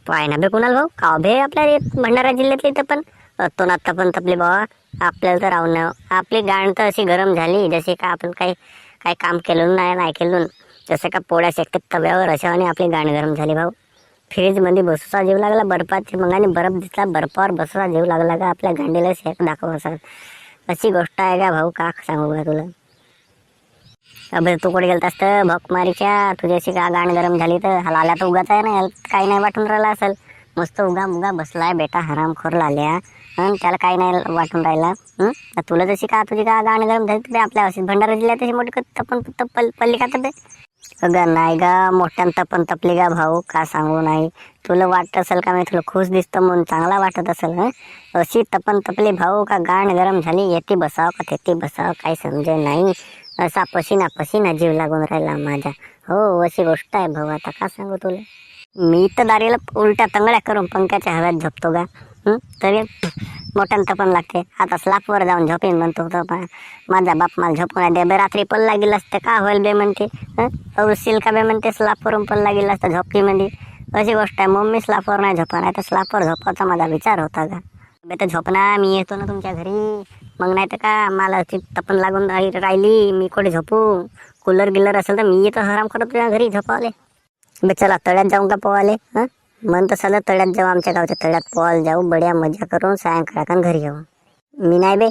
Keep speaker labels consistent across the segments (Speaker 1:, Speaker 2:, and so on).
Speaker 1: पाय ना बे कुणाल भाऊ का बे आपल्या भंडारा जिल्ह्यातली तर पण तो ना तपन तपली बाबा आपल्याला तर राहून नाही आपली गाण तर अशी गरम झाली जशी का आपण काही काही काम केलं नाही केलं जसं का पोळ्या शेकतात तव्यावर अशाने आपली गाण गरम झाली भाऊ. फ्रीज मध्ये बसूचा जीव लागला बर्फाची मग आणि बर्फ दिसला बर्फावर बसूचा जीव लागला का आपल्या गांडीला शेक दाखव असं अशी गोष्ट आहे का भाऊ का सांगू का तुला. अबे तू कुठे गेलतास तर भकमारीच्या तुझ्याशी का गाण गरम झाली तर लाल्या तर उगाच आहे ना काही नाही वाटून राहिला असेल मस्त उगा मुगा बसलाय बेटा हरामखोर लाल्या त्याला काही नाही वाटून राहिला. तुला जशी का तुझी का गाण गरम झाली ते आपल्या अशी भंडारा जिल्ह्यात तशी मोठी तपन पल्ली का तबे अगं नाही गा मोठ्यान तपन तपली का भाऊ का सांगू नाही तुला वाटत असेल का मी तुला खुश दिसतो म्हणून चांगला वाटत असेल अशी तपन तपली भाऊ का गाण गरम झाली येते बसाव का तेथे बसाव काही समजे नाही असा पसीना पसीना जीव लागून राहिला माझ्या. हो अशी गोष्ट आहे भाऊ आता का सांगू तुला. मी तर दारीला उलट्या तंगड्या करून पंख्याच्या हव्यात झोपतो का तरी मोठ्यान तपन लागते आता स्लापवर जाऊन झोपेन म्हणतो माझा बाप मला झोपून आहे बे रात्री पल्ला गेला असते का होईल बे म्हणते औरशील का बे म्हणते स्लापवरून पल्ला गेला असतं झोपकी मध्ये अशी गोष्ट आहे मम्मी स्लापवर नाही झोपा नाही तर स्लापवर झोपायचा माझा विचार होता का बे तर झोपना मी येतो ना तुमच्या घरी मग नाही तर का मला तपन लागून राहिली मी कुठे झोपू कूलर गिल्लर असेल तर मी येतो आराम करतो तुझ्या घरी झोपावले. बे चला तळ्यात जाऊन का पोवाले मन तर सगळं तळ्यात जाऊ आमच्या गावच्या तळ्यात पोहायला जाऊ बढिया मजा करून सायंकाळाकडून घरी येऊ. मी नाही बे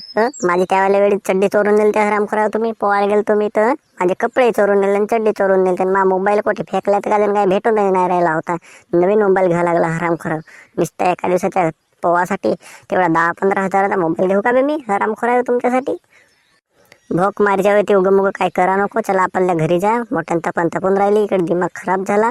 Speaker 1: माझी त्यावेळेला वेळी चड्डी चोरून नेली त्या हराम करा तुम्ही पोहायला गेलो तुम्ही तर माझे कपडे चोरून नेले आणि चड्डी चोरून नेले माझा मोबाईल कुठे फेकला तर काही भेटून नाही राहिला होता नवीन मोबाईल घ्यावा लागला हराम खरं नुसत्या एका दिवसाच्या पोहासाठी तेवढा 10-15 हजाराचा मोबाईल घेऊ का बे मी हराम खरं तुमच्यासाठी. भोक मारच्या वेळी उगं मुगं काय करा नको चला आपल्या घरी जा मोठ्यान तपन तपून राहिली इकडे दिमाग खराब झाला.